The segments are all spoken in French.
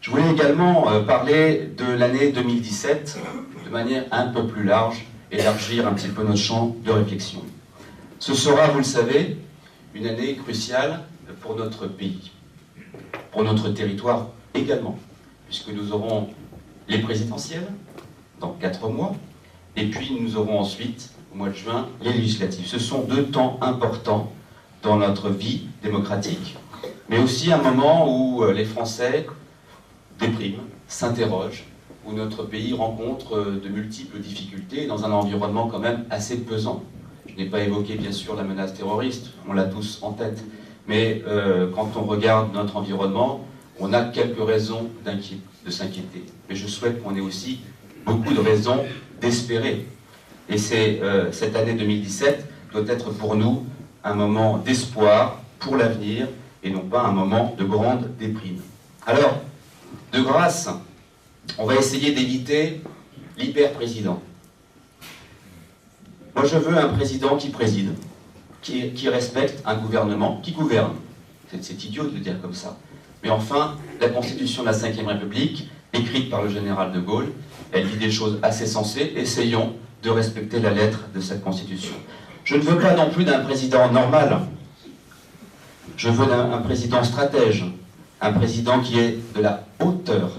Je voulais également parler de l'année 2017 de manière un peu plus large, élargir un petit peu notre champ de réflexion. Ce sera, vous le savez, une année cruciale pour notre pays, pour notre territoire également, puisque nous aurons les présidentielles dans 4 mois, et puis nous aurons ensuite, au mois de juin, les législatives. Ce sont 2 temps importants dans notre vie démocratique, mais aussi un moment où les Français dépriment, s'interrogent, où notre pays rencontre de multiples difficultés dans un environnement quand même assez pesant. Je n'ai pas évoqué bien sûr la menace terroriste, on l'a tous en tête, mais quand on regarde notre environnement, on a quelques raisons de s'inquiéter. Mais je souhaite qu'on ait aussi beaucoup de raisons d'espérer. Et cette année 2017 doit être pour nous un moment d'espoir pour l'avenir et non pas un moment de grande déprime. Alors, de grâce, on va essayer d'éviter l'hyper-président. Moi, je veux un président qui préside, qui respecte un gouvernement, qui gouverne. C'est idiot de le dire comme ça. Mais enfin, la Constitution de la Ve République, écrite par le général de Gaulle, elle dit des choses assez sensées. Essayons de respecter la lettre de cette Constitution. Je ne veux pas non plus d'un président normal. Je veux un président stratège, un président qui ait de la hauteur,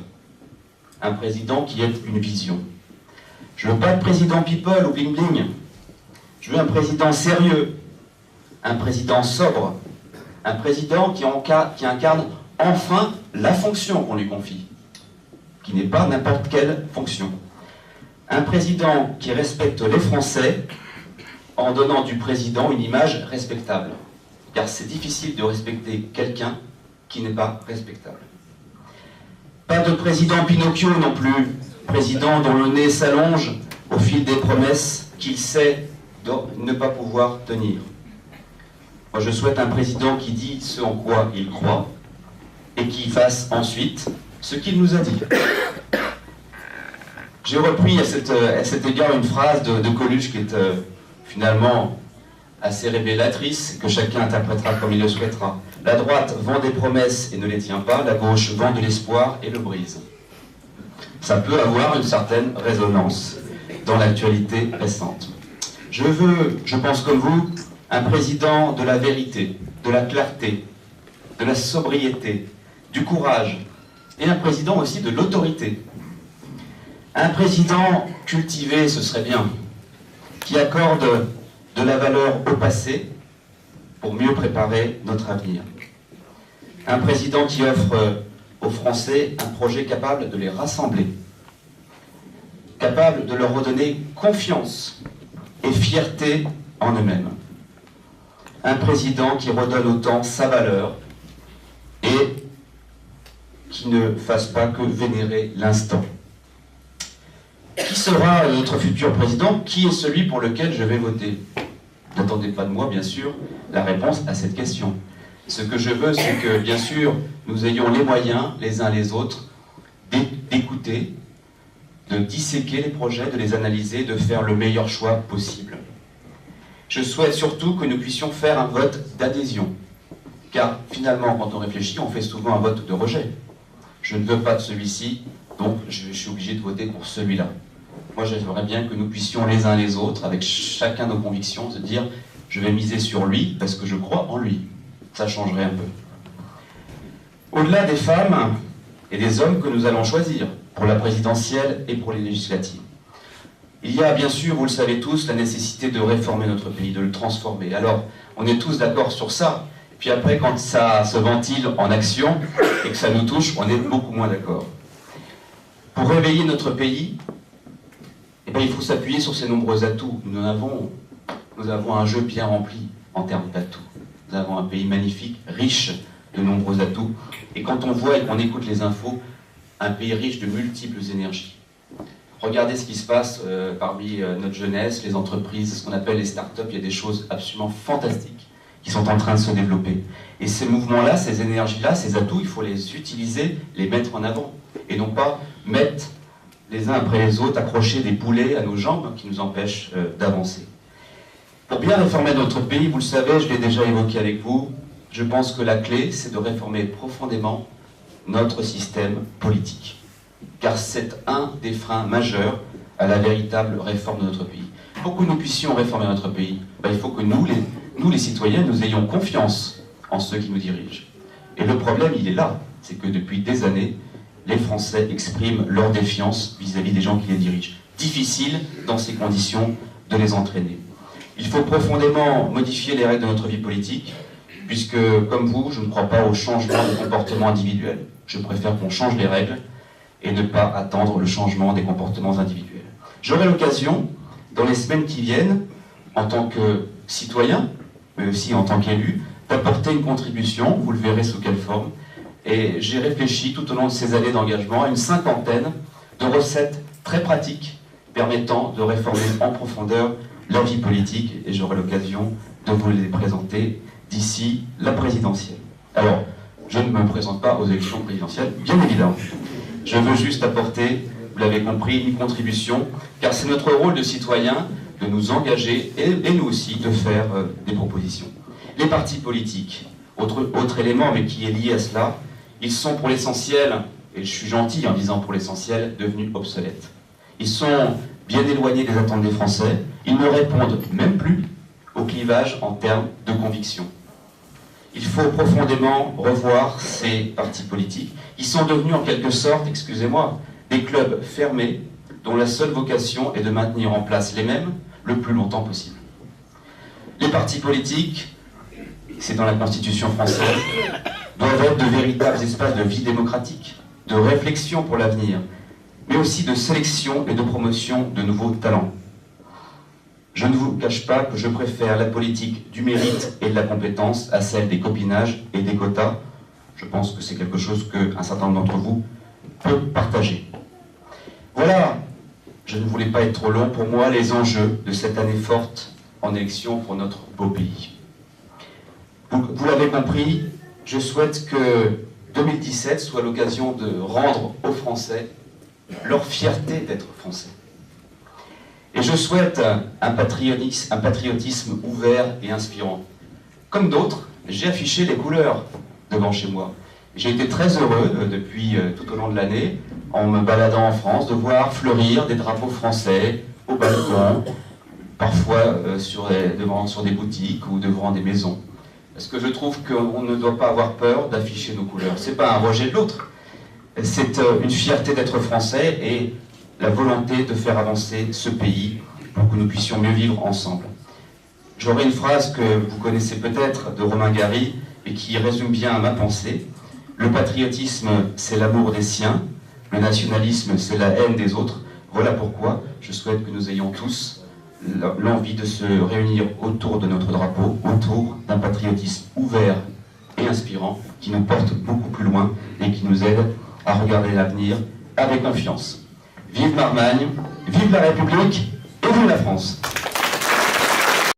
un président qui ait une vision. Je ne veux pas de président people ou bling-bling. Je veux un président sérieux, un président sobre, un président qui incarne enfin la fonction qu'on lui confie, qui n'est pas n'importe quelle fonction. Un président qui respecte les Français en donnant du président une image respectable. Car c'est difficile de respecter quelqu'un qui n'est pas respectable. Pas de président Pinocchio non plus, président dont le nez s'allonge au fil des promesses qu'il sait ne pas pouvoir tenir. Moi je souhaite un président qui dit ce en quoi il croit et qui fasse ensuite ce qu'il nous a dit. J'ai repris à cet égard une phrase de Coluche qui est finalement assez révélatrice, que chacun interprétera comme il le souhaitera. La droite vend des promesses et ne les tient pas, la gauche vend de l'espoir et le brise. Ça peut avoir une certaine résonance dans l'actualité récente. Je veux, je pense comme vous, un président de la vérité, de la clarté, de la sobriété, du courage, et un président aussi de l'autorité. Un président cultivé, ce serait bien, qui accorde de la valeur au passé pour mieux préparer notre avenir. Un président qui offre aux Français un projet capable de les rassembler, capable de leur redonner confiance et fierté en eux-mêmes. Un président qui redonne au temps sa valeur et qui ne fasse pas que vénérer l'instant. Qui sera notre futur président? Qui est celui pour lequel je vais voter? N'attendez pas de moi, bien sûr, la réponse à cette question. Ce que je veux, c'est que, bien sûr, nous ayons les moyens, les uns les autres, d'écouter, de disséquer les projets, de les analyser, de faire le meilleur choix possible. Je souhaite surtout que nous puissions faire un vote d'adhésion. Car, finalement, quand on réfléchit, on fait souvent un vote de rejet. Je ne veux pas de celui-ci, donc je suis obligé de voter pour celui-là. Moi, j'aimerais bien que nous puissions les uns les autres, avec chacun nos convictions, se dire « je vais miser sur lui parce que je crois en lui ». Ça changerait un peu. Au-delà des femmes et des hommes que nous allons choisir pour la présidentielle et pour les législatives, il y a bien sûr, vous le savez tous, la nécessité de réformer notre pays, de le transformer. Alors, on est tous d'accord sur ça. Puis après, quand ça se ventile en action et que ça nous touche, on est beaucoup moins d'accord. Pour réveiller notre pays, eh bien, il faut s'appuyer sur ses nombreux atouts. Nous avons un jeu bien rempli en termes d'atouts. Nous avons un pays magnifique, riche de nombreux atouts. Et quand on voit et qu'on écoute les infos, un pays riche de multiples énergies. Regardez ce qui se passe parmi notre jeunesse, les entreprises, ce qu'on appelle les start-up. Il y a des choses absolument fantastiques qui sont en train de se développer. Et ces mouvements-là, ces énergies-là, ces atouts, il faut les utiliser, les mettre en avant. Et non pas mettre les uns après les autres, accrocher des boulets à nos jambes qui nous empêchent d'avancer. Pour bien réformer notre pays, vous le savez, je l'ai déjà évoqué avec vous, je pense que la clé, c'est de réformer profondément notre système politique. Car c'est un des freins majeurs à la véritable réforme de notre pays. Pour que nous puissions réformer notre pays, il faut que nous les citoyens, nous ayons confiance en ceux qui nous dirigent. Et le problème, il est là. C'est que depuis des années, les Français expriment leur défiance vis-à-vis des gens qui les dirigent. Difficile, dans ces conditions, de les entraîner. Il faut profondément modifier les règles de notre vie politique, puisque, comme vous, je ne crois pas au changement de comportement individuel. Je préfère qu'on change les règles et ne pas attendre le changement des comportements individuels. J'aurai l'occasion, dans les semaines qui viennent, en tant que citoyen, mais aussi en tant qu'élu, d'apporter une contribution, vous le verrez sous quelle forme, et j'ai réfléchi tout au long de ces années d'engagement à une cinquantaine de recettes très pratiques permettant de réformer en profondeur leur vie politique, et j'aurai l'occasion de vous les présenter d'ici la présidentielle. Alors, je ne me présente pas aux élections présidentielles, bien évidemment. Je veux juste apporter, vous l'avez compris, une contribution, car c'est notre rôle de citoyen de nous engager et nous aussi de faire des propositions. Les partis politiques, autre élément mais qui est lié à cela, ils sont pour l'essentiel, et je suis gentil en disant pour l'essentiel, devenus obsolètes. Ils sont bien éloignés des attentes des Français, ils ne répondent même plus au clivage en termes de conviction. Il faut profondément revoir ces partis politiques. Ils sont devenus en quelque sorte, excusez-moi, des clubs fermés dont la seule vocation est de maintenir en place les mêmes le plus longtemps possible. Les partis politiques, c'est dans la Constitution française, doivent être de véritables espaces de vie démocratique, de réflexion pour l'avenir, mais aussi de sélection et de promotion de nouveaux talents. Je ne vous cache pas que je préfère la politique du mérite et de la compétence à celle des copinages et des quotas. Je pense que c'est quelque chose qu'un certain nombre d'entre vous peut partager. Voilà, je ne voulais pas être trop long, pour moi, les enjeux de cette année forte en élection pour notre beau pays. Vous l'avez compris, je souhaite que 2017 soit l'occasion de rendre aux Français leur fierté d'être Français. Et je souhaite un patriotisme ouvert et inspirant. Comme d'autres, j'ai affiché les couleurs devant chez moi. J'ai été très heureux depuis tout au long de l'année, en me baladant en France, de voir fleurir des drapeaux français au balcon, parfois sur des boutiques ou devant des maisons. Parce que je trouve qu'on ne doit pas avoir peur d'afficher nos couleurs. Ce n'est pas un rejet de l'autre. C'est une fierté d'être français et la volonté de faire avancer ce pays pour que nous puissions mieux vivre ensemble. J'aurai une phrase que vous connaissez peut-être de Romain Gary et qui résume bien ma pensée. Le patriotisme, c'est l'amour des siens. Le nationalisme, c'est la haine des autres. Voilà pourquoi je souhaite que nous ayons tous l'envie de se réunir autour de notre drapeau, autour d'un patriotisme ouvert et inspirant qui nous porte beaucoup plus loin et qui nous aide à regarder l'avenir avec confiance. Vive Marmagne, vive la République et vive la France!